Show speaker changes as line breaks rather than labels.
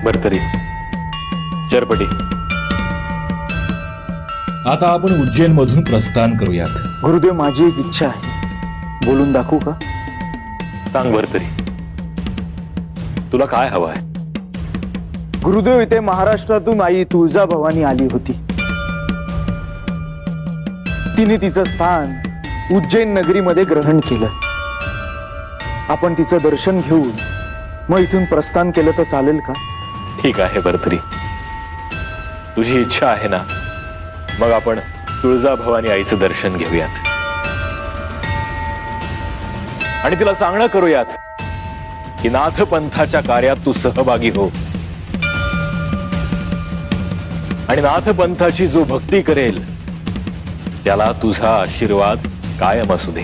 भरतरी चरपटी.
आता आपण उज्जैन मधून प्रस्थान करूयात.
गुरुदेव, माझी एक इच्छा आहे, बोलून दाखवू का?
सांग भरतरी, तुला काय हवं आहे?
गुरुदेव, इथे महाराष्ट्रातून आई तुळजाभवानी आली होती. तिने तिचं स्थान उज्जैन नगरीमध्ये ग्रहण केलं. आपण तिचं दर्शन घेऊन मग इथून प्रस्थान केलं तर चालेल का?
ठीक आहे भरतरी, तुझी इच्छा आहे ना, मग आपण तुळजाभवानी आईचं दर्शन घेऊयात आणि तिला सांगणं करूयात की नाथपंथाच्या कार्यात तू सहभागी हो आणि नाथपंथाची जो भक्ती करेल त्याला तुझा आशीर्वाद कायम असू दे.